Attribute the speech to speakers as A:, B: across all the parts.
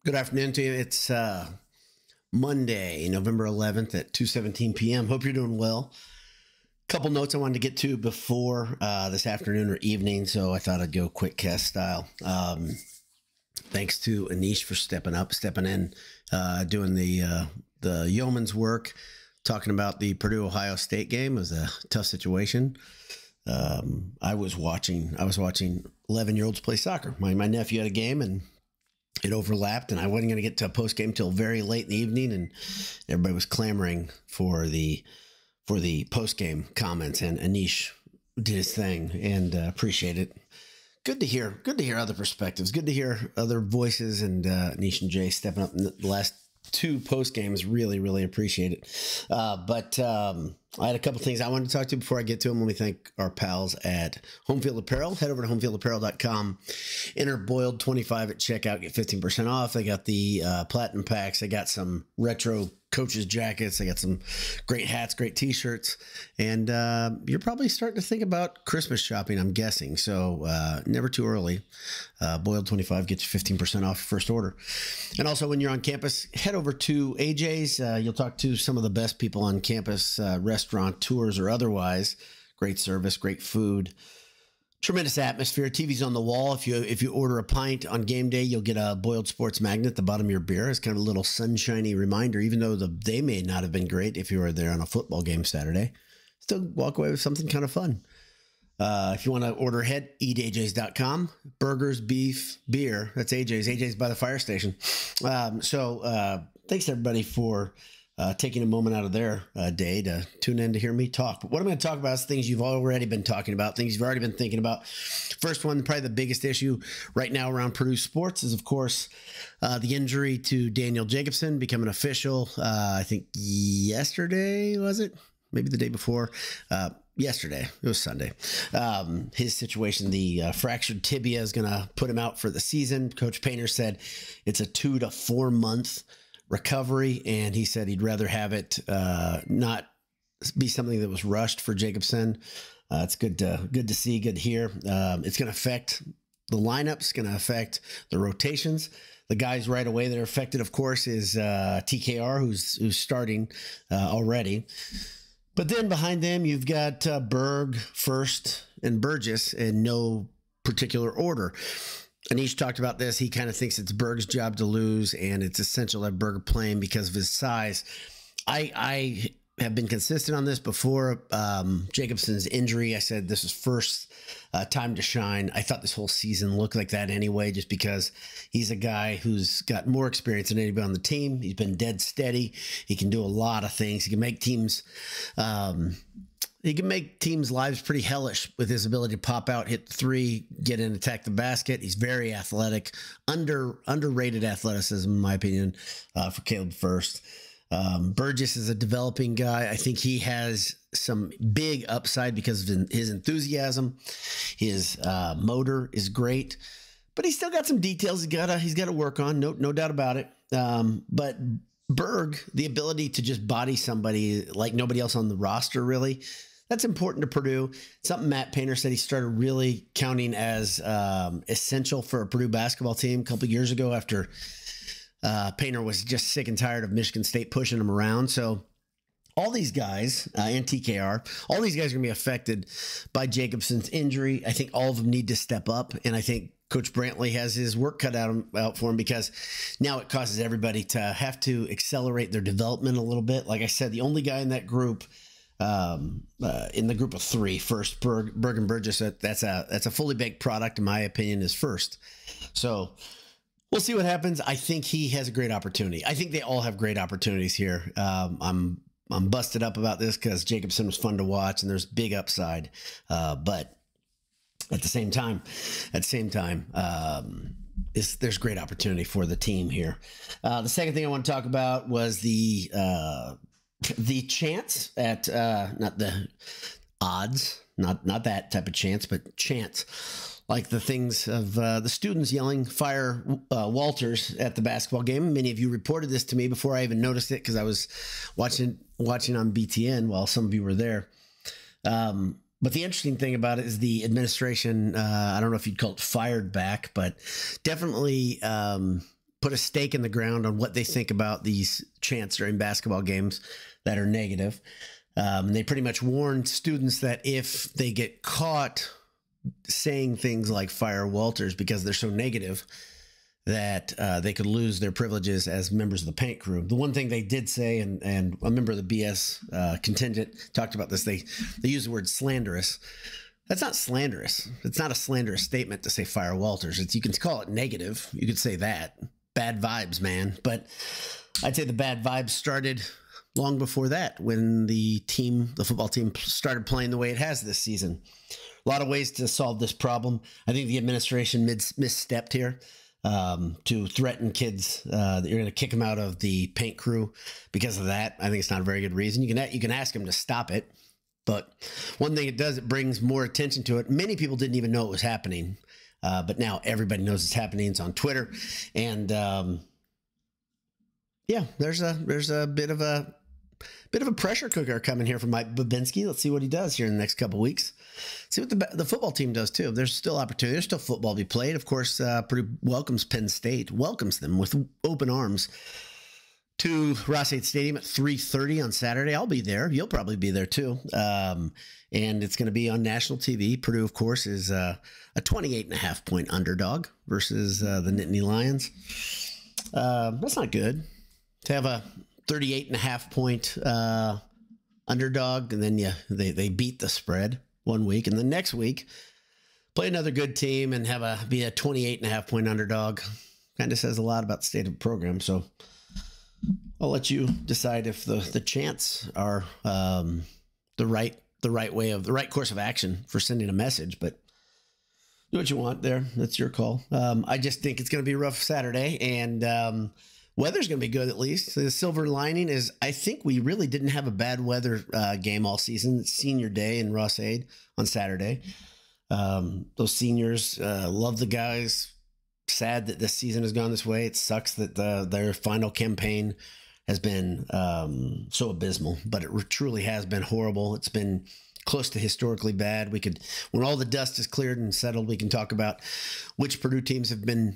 A: Good afternoon to you. It's Monday, November 11th at 2:17 p.m. Hope you're doing well. Couple notes I wanted to get to before this afternoon or evening, so I thought I'd go quick cast style. Thanks to Anish for stepping in, doing the yeoman's work, talking about the Purdue Ohio State game. It was a tough situation. I was watching 11-year-olds play soccer. My nephew had a game and it overlapped, and I wasn't going to get to a post game till very late in the evening, and everybody was clamoring for the post game comments, and Anish did his thing, and appreciate it. Good to hear other perspectives. Good to hear other voices, and Anish and Jay stepping up in the last two post games. Really appreciate it. But I had a couple things I wanted to talk to before I get to them. Let me thank our pals at Home Field Apparel. Head over to homefieldapparel.com. Enter Boiled25 at checkout. Get 15% off. They got the platinum packs. They got some retro coaches jackets. They got some great hats, great t-shirts. And you're probably starting to think about Christmas shopping, I'm guessing. So never too early. Boiled25 gets you 15% off your first order. And also when you're on campus, head over to AJ's. You'll talk to some of the best people on campus, restaurant tours or otherwise. Great service, great food. Tremendous atmosphere. TV's on the wall. If you order a pint on game day, you'll get a Boiled Sports magnet at the bottom of your beer. It's kind of a little sunshiny reminder, even though they may not have been great if you were there on a football game Saturday. Still walk away with something kind of fun. If you want to order ahead, eatajs.com. Burgers, beef, beer. That's AJ's. AJ's by the fire station. Thanks to everybody for taking a moment out of their day to tune in to hear me talk. But what I'm going to talk about is things you've already been talking about, things you've already been thinking about. First one, probably the biggest issue right now around Purdue sports is, of course, the injury to Daniel Jacobson becoming official. I think yesterday, was it? Maybe the day before. Yesterday. It was Sunday. His situation, the fractured tibia, is going to put him out for the season. Coach Painter said it's a 2 to 4 month recovery, and he said he'd rather have it not be something that was rushed for Jacobson. It's good to see, good to hear. It's going to affect the lineups, going to affect the rotations. The guys right away that are affected, of course, is TKR, who's starting already. But then behind them, you've got Berg, First, and Burgess in no particular order. Anish talked about this. He kind of thinks it's Berg's job to lose, and it's essential that Berg playing because of his size. I have been consistent on this before Jacobson's injury. I said this is first time to shine. I thought this whole season looked like that anyway, just because he's a guy who's got more experience than anybody on the team. He's been dead steady. He can do a lot of things. He can make teams lives pretty hellish with his ability to pop out, hit the three, get in, attack the basket. He's very athletic, underrated athleticism, in my opinion, for Caleb First. Burgess is a developing guy. I think he has some big upside because of his enthusiasm. His motor is great, but he's still got some details he's got to work on. No doubt about it. But Berg, the ability to just body somebody like nobody else on the roster, really, that's important to Purdue. Something Matt Painter said he started really counting as essential for a Purdue basketball team a couple of years ago after Painter was just sick and tired of Michigan State pushing him around. So all these guys and TKR, all these guys are going to be affected by Jacobson's injury. I think all of them need to step up, and I think Coach Brantley has his work cut out for him because now it causes everybody to have to accelerate their development a little bit. Like I said, the only guy in that group, in the group of three, First, Berg and Burgess, that's a fully baked product, in my opinion, is First. So we'll see what happens. I think he has a great opportunity. I think they all have great opportunities here. I'm busted up about this because Jacobson was fun to watch and there's big upside. But at the same time, there's great opportunity for the team here. The second thing I want to talk about was the chance at not the odds, not that type of chance, but chance. Like the things of the students yelling "Fire Walters" at the basketball game. Many of you reported this to me before I even noticed it because I was watching on BTN while some of you were there. But the interesting thing about it is the administration, I don't know if you'd call it fired back, but definitely put a stake in the ground on what they think about these chants during basketball games that are negative. They pretty much warned students that if they get caught saying things like fire Walters because they're so negative, that they could lose their privileges as members of the paint crew. The one thing they did say, and a member of the BS contingent talked about this, they use the word slanderous. That's not slanderous. It's not a slanderous statement to say fire Walters. You can call it negative. You could say that. Bad vibes, man. But I'd say the bad vibes started long before that, when the football team started playing the way it has this season. A lot of ways to solve this problem. I think the administration misstepped here to threaten kids that you're going to kick them out of the paint crew because of that. I think it's not a very good reason. You can ask them to stop it, but one thing it does, it brings more attention to it. Many people didn't even know it was happening, but now everybody knows it's happening. It's on Twitter, and yeah, there's a bit of a pressure cooker coming here from Mike Babinski. Let's see what he does here in the next couple of weeks. See what the football team does too. There's still opportunity. There's still football to be played. Of course, Purdue welcomes Penn State, welcomes them with open arms to Ross-Ade Stadium at 3:30 on Saturday. I'll be there. You'll probably be there too. And it's going to be on national TV. Purdue, of course, is a 28.5-point underdog versus the Nittany Lions. That's not good to have a 38.5-point underdog, and then they beat the spread one week, and the next week play another good team and be a 28.5-point underdog. Kind of says a lot about the state of the program. So I'll let you decide if the chants are the right course of action for sending a message. But do what you want there. That's your call. I just think it's going to be a rough Saturday, and weather's going to be good at least. The silver lining is I think we really didn't have a bad weather game all season. It's senior day in Ross-Ade on Saturday. Those seniors love the guys. Sad that this season has gone this way. It sucks that their final campaign has been so abysmal, but it truly has been horrible. It's been close to historically bad. When all the dust is cleared and settled, we can talk about which Purdue teams have been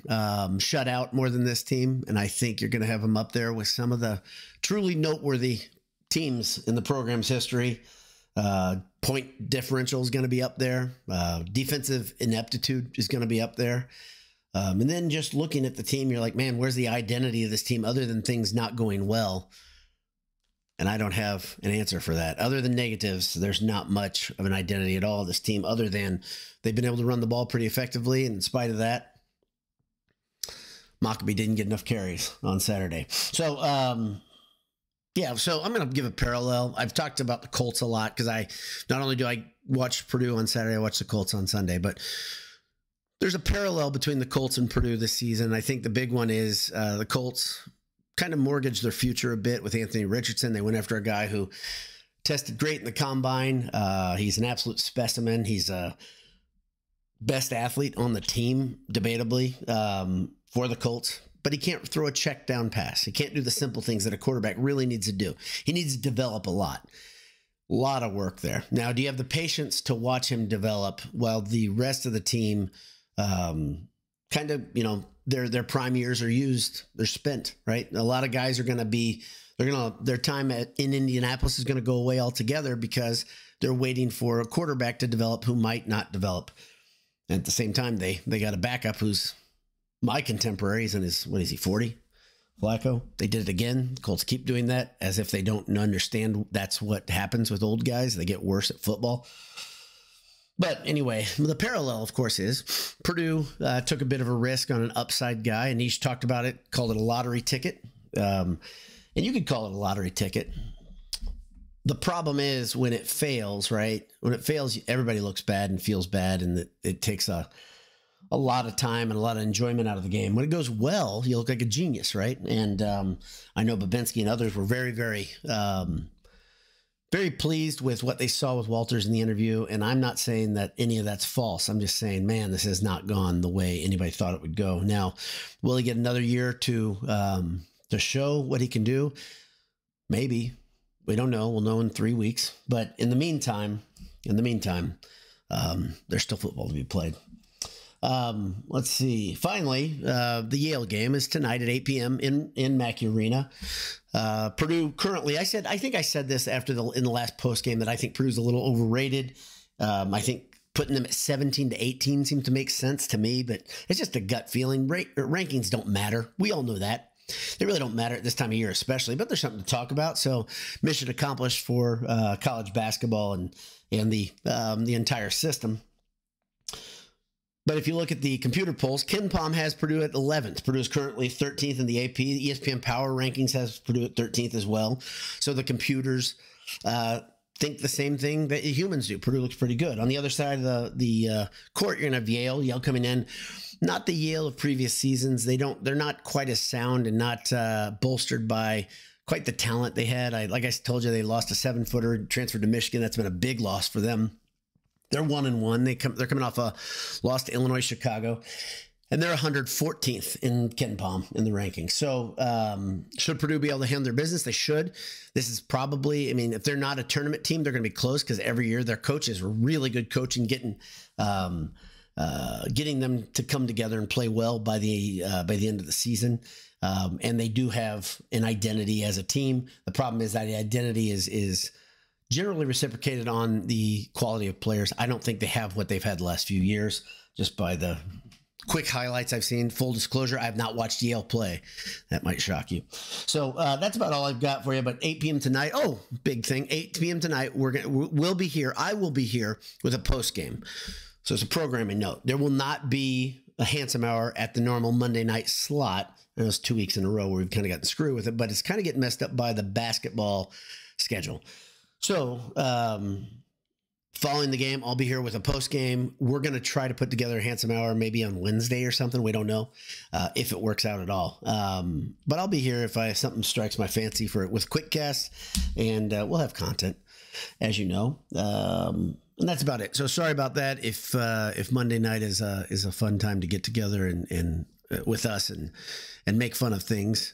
A: shut out more than this team. And I think you're going to have them up there with some of the truly noteworthy teams in the program's history. Point differential is going to be up there. Defensive ineptitude is going to be up there. And then just looking at the team, you're like, man, where's the identity of this team other than things not going well? And I don't have an answer for that. Other than negatives, there's not much of an identity at all, this team, other than they've been able to run the ball pretty effectively. And in spite of that, Mackey didn't get enough carries on Saturday. So, yeah, so I'm going to give a parallel. I've talked about the Colts a lot because not only do I watch Purdue on Saturday, I watch the Colts on Sunday, but there's a parallel between the Colts and Purdue this season. I think the big one is the Colts kind of mortgaged their future a bit with Anthony Richardson. They went after a guy who tested great in the combine. He's an absolute specimen. He's a best athlete on the team, debatably, for the Colts. But he can't throw a check down pass. He can't do the simple things that a quarterback really needs to do. He needs to develop a lot. A lot of work there. Now, do you have the patience to watch him develop while the rest of the team kind of, their prime years are used, they're spent, right? A lot of guys are going to be, their time in Indianapolis is going to go away altogether because they're waiting for a quarterback to develop who might not develop. And at the same time, they got a backup who's my contemporary. He's in his, what is he, 40? Flacco. They did it again. The Colts keep doing that as if they don't understand that's what happens with old guys. They get worse at football. But anyway, the parallel, of course, is Purdue took a bit of a risk on an upside guy. And Anish talked about it, called it a lottery ticket. And you could call it a lottery ticket. The problem is when it fails, right? When it fails, everybody looks bad and feels bad. And it takes a lot of time and a lot of enjoyment out of the game. When it goes well, you look like a genius, right? And I know Babinski and others were very, very very pleased with what they saw with Walters in the interview. And I'm not saying that any of that's false. I'm just saying, man, this has not gone the way anybody thought it would go. Now, will he get another year to show what he can do? Maybe. We don't know. We'll know in 3 weeks. But in the meantime, there's still football to be played. Let's see. Finally, the Yale game is tonight at 8 p.m. in Mackey Arena. Purdue currently, I think I said this in the last post game that I think Purdue's a little overrated. I think putting them at 17 to 18 seems to make sense to me, but it's just a gut feeling. Rankings don't matter. We all know that. They really don't matter at this time of year, especially, but there's something to talk about. So mission accomplished for college basketball and the entire system. But if you look at the computer polls, KenPom has Purdue at 11th. Purdue is currently 13th in the AP. The ESPN Power Rankings has Purdue at 13th as well. So the computers think the same thing that humans do. Purdue looks pretty good. On the other side of the court, you're going to have Yale coming in. Not the Yale of previous seasons. They're not quite as sound and not bolstered by quite the talent they had. Like I told you, they lost a 7-footer, transferred to Michigan. That's been a big loss for them. They're 1-1. They're coming off a loss to Illinois, Chicago, and they're 114th in KenPom in the rankings. So should Purdue be able to handle their business? They should. This is probably, if they're not a tournament team, they're going to be close because every year their coaches are really good coaching, getting them to come together and play well by the end of the season. And they do have an identity as a team. The problem is that the identity is generally reciprocated on the quality of players. I don't think they have what they've had the last few years, just by the quick highlights I've seen. Full disclosure, I have not watched Yale play. That might shock you. So that's about all I've got for you. But 8 p.m. tonight, oh, big thing, 8 p.m. tonight, we'll be here. I will be here with a post game. So it's a programming note. There will not be a Handsome Hour at the normal Monday night slot. It was 2 weeks in a row where we've kind of gotten screwed with it, but it's kind of getting messed up by the basketball schedule. So, following the game, I'll be here with a post game. We're going to try to put together a Handsome Hour maybe on Wednesday or something. We don't know if it works out at all. But I'll be here if something strikes my fancy with QuickCast, and we'll have content, as you know. And that's about it. So sorry about that. If Monday night is a fun time to get together and with us and make fun of things.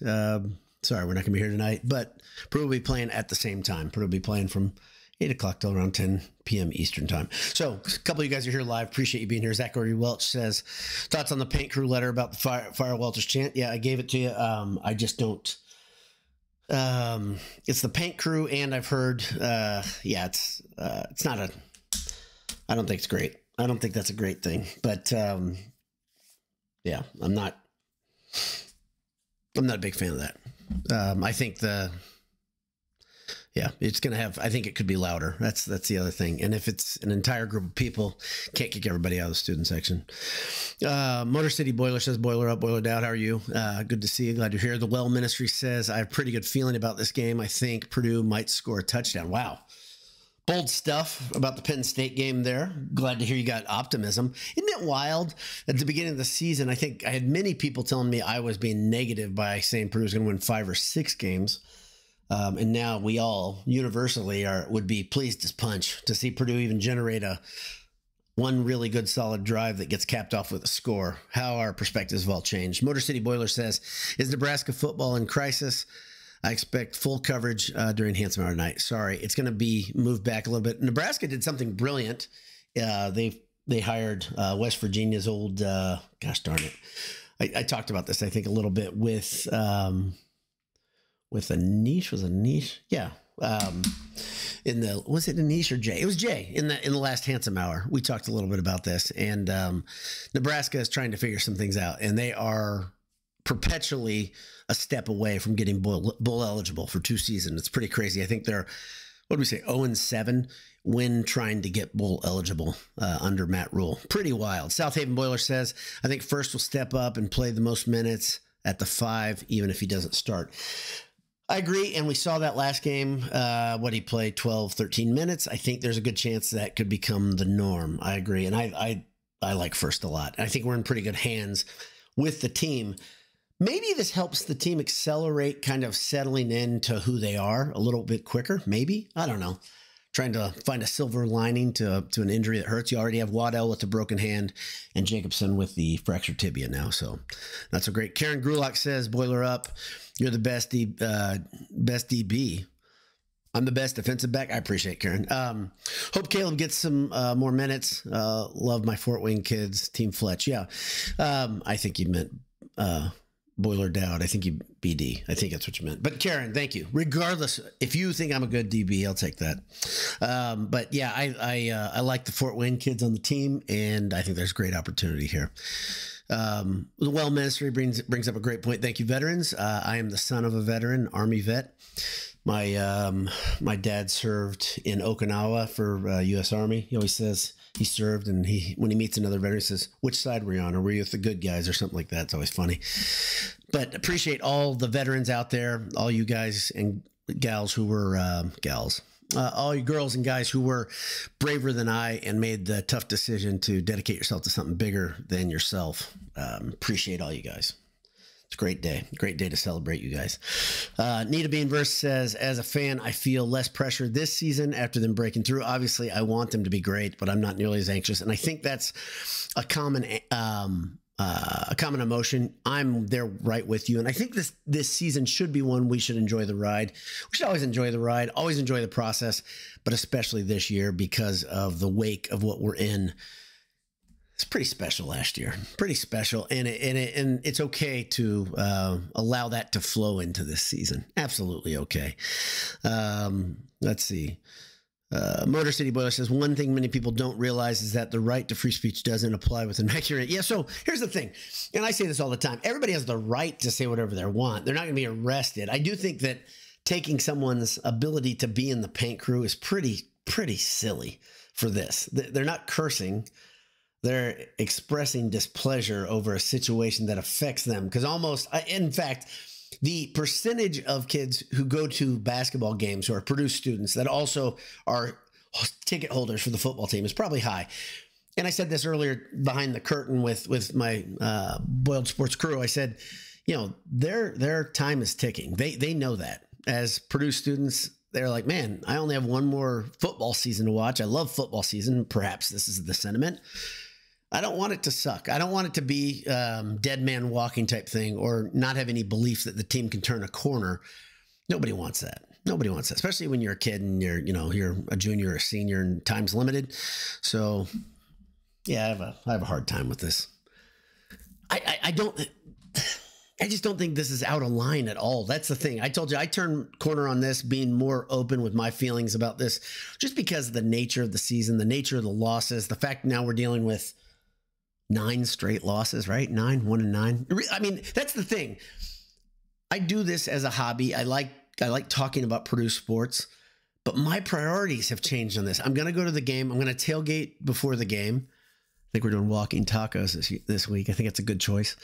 A: Sorry, we're not going to be here tonight, but Purdue will be playing at the same time. Purdue will be playing from 8 o'clock till around 10 p.m. Eastern time. So a couple of you guys are here live. Appreciate you being here. Zachary Welch says, thoughts on the Paint Crew letter about the Fire Welch's chant? Yeah, I gave it to you. I just don't. It's the Paint Crew, and I've heard, it's not I don't think it's great. I don't think that's a great thing, but yeah, I'm not a big fan of that. I think it's going to have, I think it could be louder. That's the other thing. And if it's an entire group of people, can't kick everybody out of the student section. Motor City Boiler says, boiler up, boiler down. How are you? Good to see you. Glad you're here. The Well Ministry says, I have a pretty good feeling about this game. I think Purdue might score a touchdown. Wow. Bold stuff about the Penn State game there. Glad to hear you got optimism. Isn't it wild? At the beginning of the season, I think I had many people telling me I was being negative by saying Purdue was going to win 5 or 6 games. And now we all universally would be pleased as punch to see Purdue even generate one really good solid drive that gets capped off with a score. How our perspectives have all changed. Motor City Boiler says, is Nebraska football in crisis? I expect full coverage during Handsome Hour night. Sorry, it's going to be moved back a little bit. Nebraska did something brilliant. They hired West Virginia's old, gosh darn it. I talked about this, I think, a little bit with Anish. Was it Anish? Yeah. Was it Anish or Jay? It was Jay in the last Handsome Hour. We talked a little bit about this, and Nebraska is trying to figure some things out, and they are perpetually a step away from getting bowl eligible for 2 seasons. It's pretty crazy. I think they're, 0-7 when trying to get bowl eligible under Matt Rule. Pretty wild. South Haven Boiler says, I think First will step up and play the most minutes at the 5, even if he doesn't start. I agree, and we saw that last game. He played 12, 13 minutes. I think there's a good chance that could become the norm. I agree, and I like First a lot. I think we're in pretty good hands with the team. Maybe this helps the team accelerate kind of settling into who they are a little bit quicker. Maybe. I don't know. Trying to find a silver lining to an injury that hurts. You already have Waddell with the broken hand and Jacobson with the fractured tibia now. So not so great. Karen Grulock says, boiler up. You're the best DB. I'm the best defensive back. I appreciate Karen. Hope Caleb gets some more minutes. Love my Fort Wayne kids. Team Fletch. Yeah. I think you meant Boiler Dowd. I think you BD. I think that's what you meant. But Karen, thank you. Regardless, if you think I'm a good DB, I'll take that. But yeah, I like the Fort Wayne kids on the team, and I think there's great opportunity here. The Well Ministry brings up a great point. Thank you, veterans. I am the son of a veteran, Army vet. My dad served in Okinawa for U.S. Army. He always says he served, and when he meets another veteran, he says, "Which side were you on? Or were you with the good guys?" or something like that. It's always funny. But appreciate all the veterans out there, all you guys and gals who were all you girls and guys who were braver than I and made the tough decision to dedicate yourself to something bigger than yourself. Appreciate all you guys. It's a great day to celebrate you guys. Nita Beanverse says, as a fan, I feel less pressure this season after them breaking through. Obviously, I want them to be great, but I'm not nearly as anxious. And I think that's a common emotion. I'm there right with you. And I think this season should be one we should enjoy the ride. We should always enjoy the ride, always enjoy the process, but especially this year because of the wake of what we're in. It's pretty special last year, pretty special. And it's okay to allow that to flow into this season. Absolutely okay. Let's see. Motor City Boiler says, one thing many people don't realize is that the right to free speech doesn't apply with an accurate. Yeah, so here's the thing, and I say this all the time. Everybody has the right to say whatever they want. They're not going to be arrested. I do think that taking someone's ability to be in the paint crew is pretty silly for this. They're not cursing. They're expressing displeasure over a situation that affects them. Because in fact, the percentage of kids who go to basketball games who are Purdue students that also are ticket holders for the football team is probably high. And I said this earlier behind the curtain with my Boiled Sports crew. I said, their time is ticking. They know that. As Purdue students, they're like, man, I only have one more football season to watch. I love football season. Perhaps this is the sentiment. I don't want it to suck. I don't want it to be dead man walking type thing or not have any belief that the team can turn a corner. Nobody wants that. Nobody wants that, especially when you're a kid and you're a junior or a senior and time's limited. So, yeah, I have a hard time with this. I just don't think this is out of line at all. That's the thing. I told you I turned corner on this, being more open with my feelings about this, just because of the nature of the season, the nature of the losses, the fact now we're dealing with 9 straight losses, right? 1-9. I mean, that's the thing. I do this as a hobby. I like talking about Purdue sports, but my priorities have changed on this. I'm going to go to the game. I'm going to tailgate before the game. I think we're doing walking tacos this week. I think it's a good choice.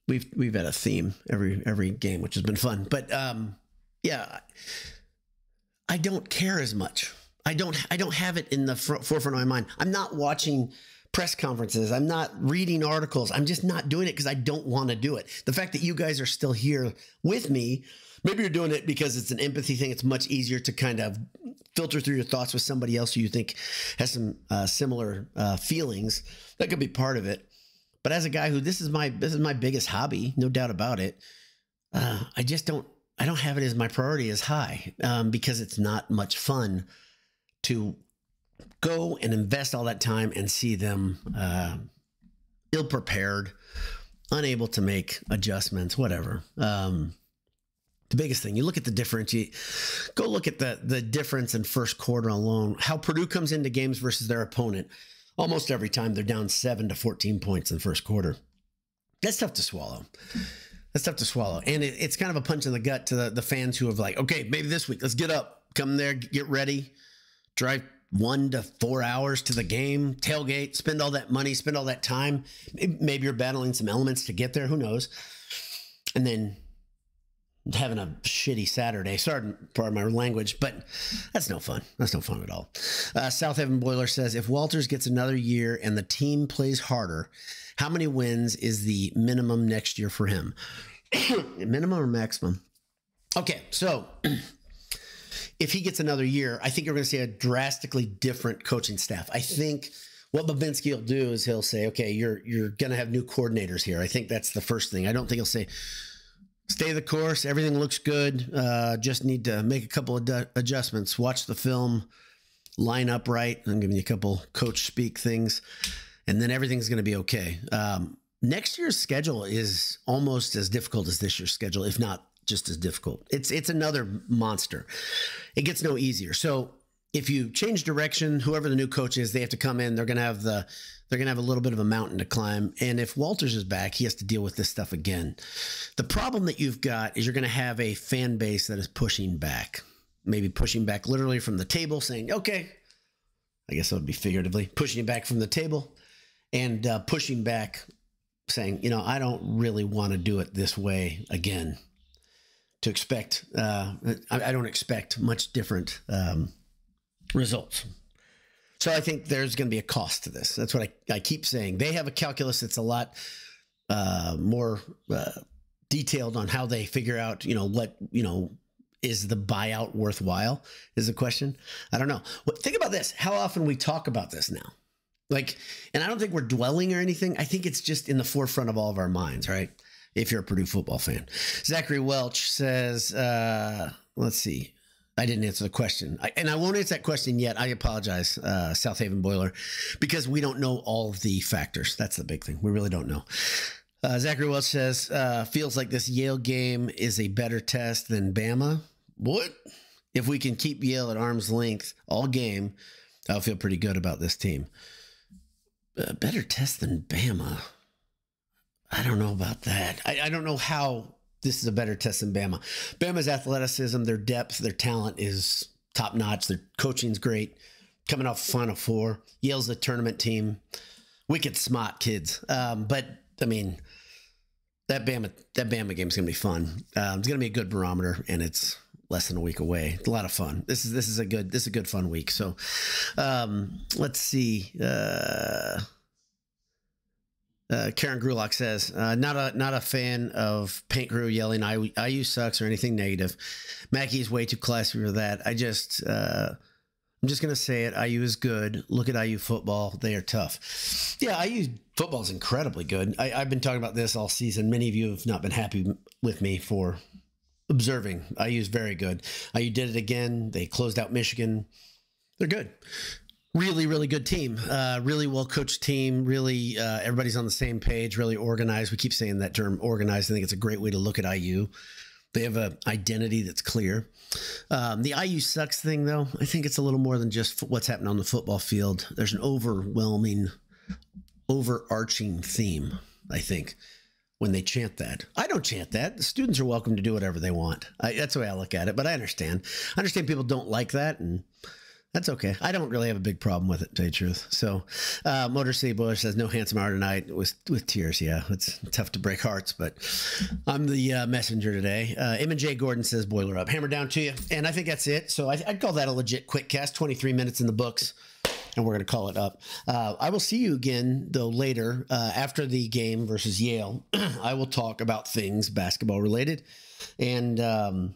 A: We've had a theme every game, which has been fun. But yeah, I don't care as much. I don't have it in the forefront of my mind. I'm not watching press conferences. I'm not reading articles. I'm just not doing it because I don't want to do it. The fact that you guys are still here with me, maybe you're doing it because it's an empathy thing. It's much easier to kind of filter through your thoughts with somebody else who you think has some similar feelings. That could be part of it. But as a guy who this is my biggest hobby, no doubt about it. I don't have it as my priority as high because it's not much fun to go and invest all that time and see them ill-prepared, unable to make adjustments, whatever. The biggest thing, you look at the difference, go look at the difference in first quarter alone, how Purdue comes into games versus their opponent. Almost every time they're down 7 to 14 points in the first quarter. That's tough to swallow. And it's kind of a punch in the gut to the fans who have like, okay, maybe this week, let's get up, come there, get ready, drive 1 to 4 hours to the game, tailgate, spend all that money, spend all that time. Maybe you're battling some elements to get there. Who knows? And then having a shitty Saturday. Sorry, pardon my language, but that's no fun. That's no fun at all. South Haven Boiler says, if Walters gets another year and the team plays harder, how many wins is the minimum next year for him? Minimum or maximum? Okay, so if he gets another year, I think you're going to see a drastically different coaching staff. I think what Babinski will do is he'll say, okay, you're going to have new coordinators here. I think that's the first thing. I don't think he'll say, stay the course. Everything looks good. Just need to make a couple of adjustments. Watch the film, line up right. I'm giving you a couple coach speak things, and then everything's going to be okay. Next year's schedule is almost as difficult as this year's schedule, if not just as difficult. It's another monster. It gets no easier. So if you change direction, whoever the new coach is, they have to come in. They're going to have a little bit of a mountain to climb. And if Walters is back, he has to deal with this stuff again. The problem that you've got is you're going to have a fan base that is pushing back, maybe pushing back literally from the table, saying, okay, I guess that would be figuratively, pushing back from the table and pushing back, saying, you know, I don't really want to do it this way again. To expect, I don't expect much different results. So I think there's going to be a cost to this. That's what I keep saying. They have a calculus that's a lot more detailed on how they figure out, you know, what, you know, is the buyout worthwhile is the question. I don't know. Think about this, how often we talk about this now. Like, and I don't think we're dwelling or anything. I think it's just in the forefront of all of our minds, right? If you're a Purdue football fan. Zachary Welch says, let's see. I didn't answer the question. And I won't answer that question yet. I apologize, South Haven Boiler, because we don't know all of the factors. That's the big thing. We really don't know. Zachary Welch says, feels like this Yale game is a better test than Bama. What? If we can keep Yale at arm's length all game, I'll feel pretty good about this team. Better test than Bama. I don't know about that. I don't know how this is a better test than Bama. Bama's athleticism, their depth, their talent is top notch. Their coaching's great. Coming off Final Four. Yale's a tournament team. Wicked smart kids. But I mean, that Bama game is gonna be fun. It's gonna be a good barometer, and it's less than a week away. It's a lot of fun. This is a good fun week. So let's see. Karen Grulock says, not a fan of Paint Crew yelling IU sucks or anything negative. Mackey's way too classy for that. I'm just going to say it. IU is good. Look at IU football. They are tough. Yeah, IU football is incredibly good. I've been talking about this all season. Many of you have not been happy with me for observing. IU is very good. IU did it again. They closed out Michigan. They're good. Really, really good team. Really well-coached team. Really, everybody's on the same page. Really organized. We keep saying that term, organized. I think it's a great way to look at IU. They have an identity that's clear. The IU sucks thing, though, I think it's a little more than just what's happening on the football field. There's an overwhelming, overarching theme, I think, when they chant that. I don't chant that. The students are welcome to do whatever they want. That's the way I look at it, but I understand. I understand people don't like that, and that's okay. I don't really have a big problem with it, to tell you the truth. So, Motor City Bush says, no handsome hour tonight with tears. Yeah, it's tough to break hearts, but I'm the messenger today. M&J Gordon says, boiler up. Hammer down to you. And I think that's it. So I'd call that a legit quick cast. 23 minutes in the books, and we're going to call it up. I will see you again, though, later after the game versus Yale. I will talk about things basketball related, and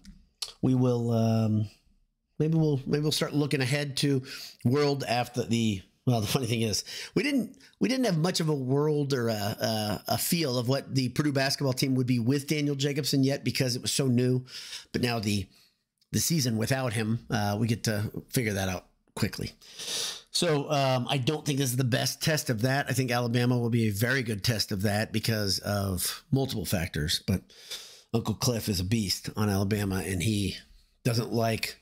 A: we will... Maybe we'll start looking ahead to world after the. Well, the funny thing is, we didn't have much of a world or a feel of what the Purdue basketball team would be with Daniel Jacobson yet, because it was so new. But now the season without him, we get to figure that out quickly. So I don't think this is the best test of that. I think Alabama will be a very good test of that because of multiple factors. But Uncle Cliff is a beast on Alabama, and he doesn't like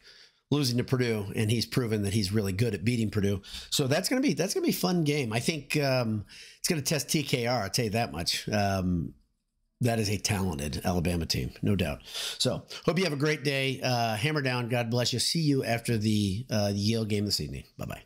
A: losing to Purdue, and he's proven that he's really good at beating Purdue. So that's gonna be a fun game. I think it's gonna test TKR. I'll tell you that much. That is a talented Alabama team, no doubt. So hope you have a great day. Hammer down. God bless you. See you after the Yale game this evening. Bye-bye.